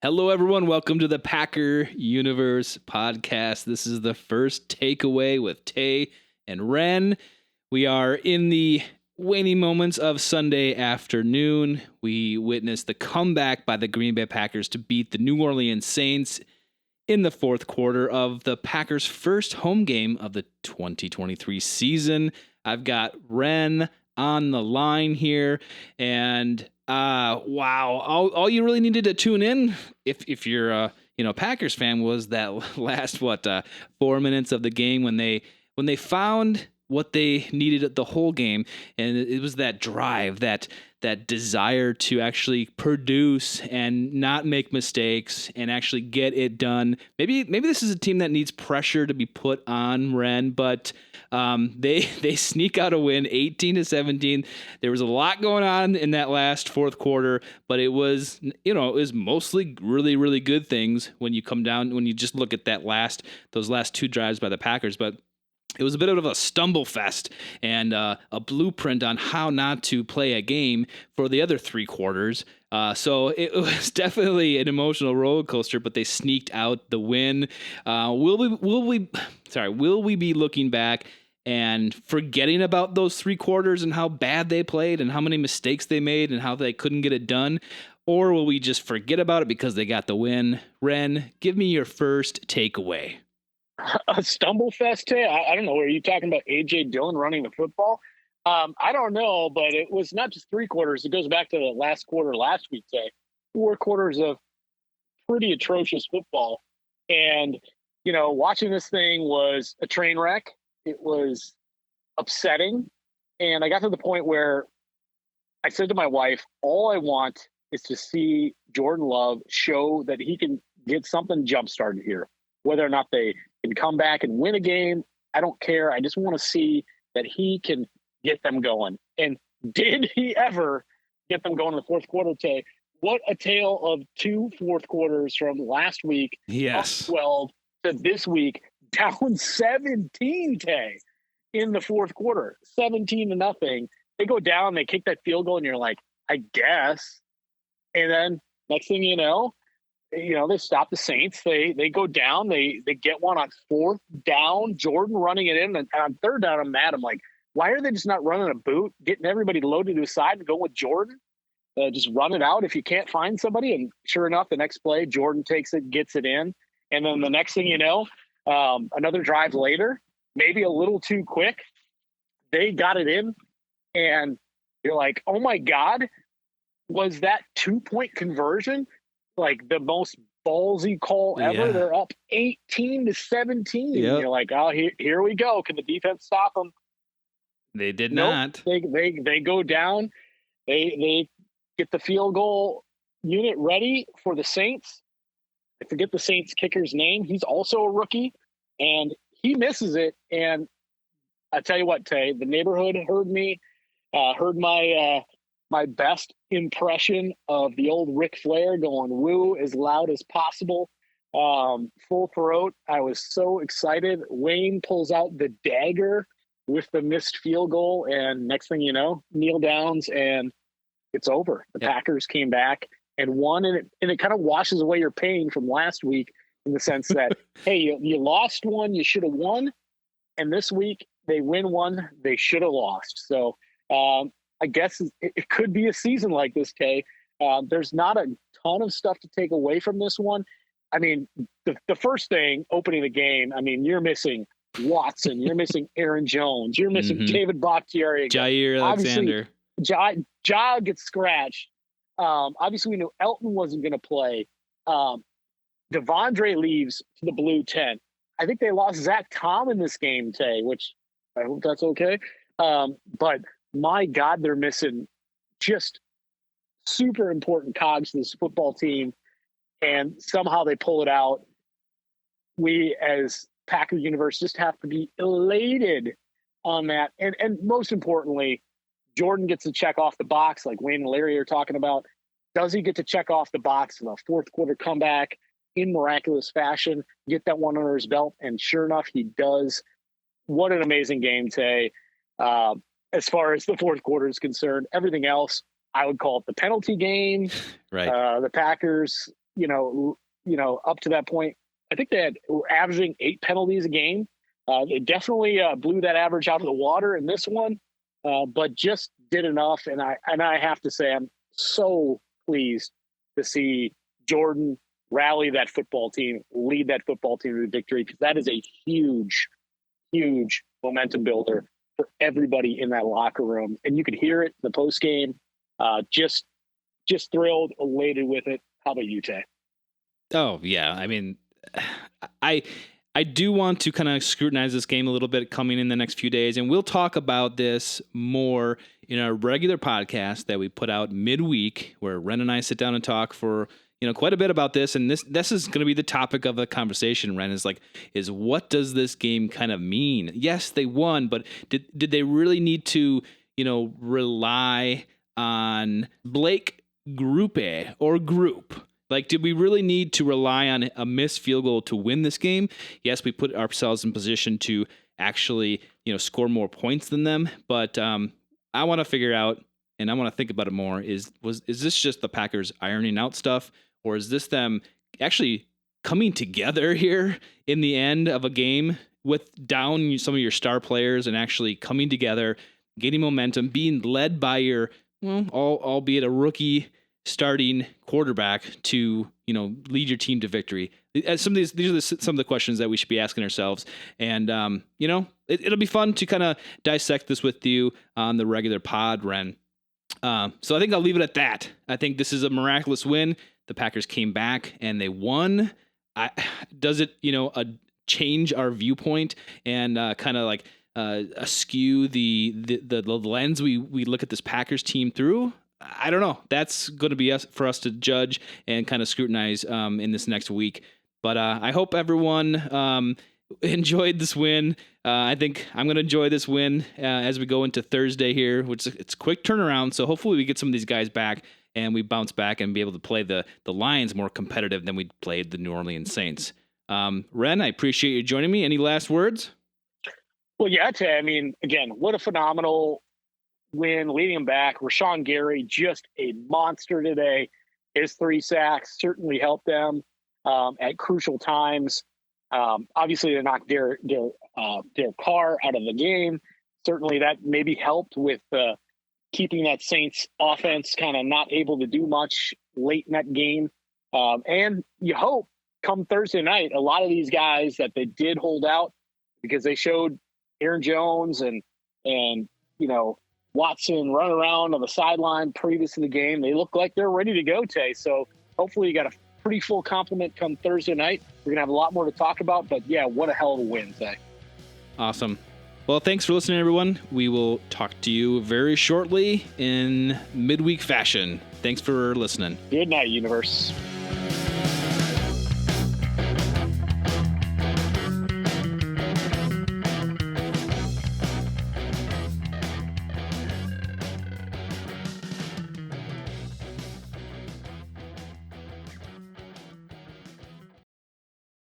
Hello, everyone. Welcome to the Packer Universe podcast. This is the first takeaway with Tay and Ren. We are in the waning moments of Sunday afternoon. We witnessed the comeback by the Green Bay Packers to beat the New Orleans Saints in the fourth quarter of the Packers' first home game of the 2023 season. I've got Ren on the line here, and wow, all you really needed to tune in if you're a Packers fan was that last 4 minutes of the game when they found what they needed the whole game, and it was that drive, that desire to actually produce and not make mistakes and actually get it done. Maybe this is a team that needs pressure to be put on Ren, but they sneak out a win 18-17. There was a lot going on in that last fourth quarter, but it was mostly really, really good things when you just look at those last two drives by the Packers. But it was a bit of a stumble fest and a blueprint on how not to play a game for the other three quarters. So it was definitely an emotional roller coaster, but they sneaked out the win. Will we be looking back and forgetting about those three quarters and how bad they played and how many mistakes they made and how they couldn't get it done? Or will we just forget about it because they got the win? Ren, give me your first takeaway. A stumble fest, Tay? I don't know. Are you talking about A.J. Dillon running the football? I don't know, but it was not just three quarters. It goes back to the last quarter last week, Tay. 4 quarters of pretty atrocious football. And, watching this thing was a train wreck. It was upsetting. And I got to the point where I said to my wife, all I want is to see Jordan Love show that he can get something jump-started here. Whether or not they can come back and win a game, I don't care. I just want to see that he can get them going. And did he ever get them going in the fourth quarter, Tay? What a tale of two fourth quarters from last week. Yes. Up 12 to this week, down 17, Tay, in the fourth quarter. 17-0. They go down, they kick that field goal, and you're like, I guess. And then next thing you know, they stop the Saints. They go down. They get one on fourth down. Jordan running it in. And on third down, I'm mad. I'm like, why are they just not running a boot, getting everybody loaded to the side and go with Jordan? Just run it out if you can't find somebody. And sure enough, the next play, Jordan takes it, gets it in. And then the next thing you know, another drive later, maybe a little too quick, they got it in. And you're like, oh, my God, was that 2-point conversion like the most ballsy call ever? Yeah. They're up 18-17. Yep. You're like, oh, here we go. Can the defense stop them? They did Nope. not. They go down. They get the field goal unit ready for the Saints. I forget the Saints kicker's name. He's also a rookie, and he misses it. And I tell you what, Tay, the neighborhood heard me, heard my best impression of the old Ric Flair going woo as loud as possible. Full throat. I was so excited. Wayne pulls out the dagger with the missed field goal, and next thing you know, kneel downs, and it's over. The Packers came back and won, and it kind of washes away your pain from last week in the sense that, hey, you lost one, you should have won, and this week they win one, they should have lost. So I guess it could be a season like this, Kay. There's not a ton of stuff to take away from this one. I mean, the first thing, opening the game, I mean, you're missing Watson, you're missing Aaron Jones, you're missing David Bakhtiari, Jair Alexander. Ja gets scratched. Obviously, we knew Elton wasn't going to play. Devondre leaves to the blue tent. I think they lost Zach Tom in this game, Tay, which I hope that's okay. But my God, they're missing just super important cogs to this football team, and somehow they pull it out. We, as Packer Universe, just have to be elated on that. And most importantly, Jordan gets to check off the box, like Wayne and Larry are talking about. Does he get to check off the box in a fourth quarter comeback in miraculous fashion, get that one under his belt? And sure enough, he does. What an amazing game today. As far as the fourth quarter is concerned, everything else, I would call it the penalty game. Right. The Packers up to that point, I think they were averaging 8 penalties a game. They definitely blew that average out of the water in this one, but just did enough. And I have to say, I'm so pleased to see Jordan rally that football team, lead that football team to victory, because that is a huge, huge momentum builder for everybody in that locker room. And you could hear it in the post game. Just thrilled, elated with it. How about you, Tay? Oh yeah, I mean, I do want to kind of scrutinize this game a little bit coming in the next few days, and we'll talk about this more in our regular podcast that we put out midweek, where Ren and I sit down and talk for quite a bit about this. And this is going to be the topic of the conversation. Ren is what does this game kind of mean? Yes, they won, but did they really need to rely on Blake Grupe or Group? Like, did we really need to rely on a missed field goal to win this game? Yes, we put ourselves in position to actually, score more points than them. But I want to figure out, and I want to think about it more, is this just the Packers ironing out stuff? Or is this them actually coming together here in the end of a game with down some of your star players and actually coming together, getting momentum, being led by your, albeit a rookie starting quarterback to lead your team to victory? These are some of the questions that we should be asking ourselves, and it'll be fun to kind of dissect this with you on the regular pod, Ren. So I think I'll leave it at that. I think this is a miraculous win. The Packers came back and they won. Does it change our viewpoint and kind of askew the lens we look at this Packers team through? I don't know. That's going to be for us to judge and kind of scrutinize in this next week. But I hope everyone enjoyed this win. I think I'm going to enjoy this win as we go into Thursday here, which it's a quick turnaround. So hopefully we get some of these guys back and we bounce back and be able to play the Lions more competitive than we played the New Orleans Saints. Ren, I appreciate you joining me. Any last words? Well, yeah, Tay, I mean, again, what a phenomenal win, leading him back. Rashawn Gary, just a monster today. His 3 sacks certainly helped them at crucial times. Obviously, they knocked Derek Carr out of the game. Certainly, that maybe helped with keeping that Saints offense kind of not able to do much late in that game. And you hope come Thursday night, a lot of these guys that they did hold out, because they showed Aaron Jones and Watson run around on the sideline previous to the game. They look like they're ready to go, Tay. So hopefully you got a pretty full complement come Thursday night. We're going to have a lot more to talk about, but yeah, what a hell of a win, Tay. Awesome. Well, thanks for listening, everyone. We will talk to you very shortly in midweek fashion. Thanks for listening. Good night, universe.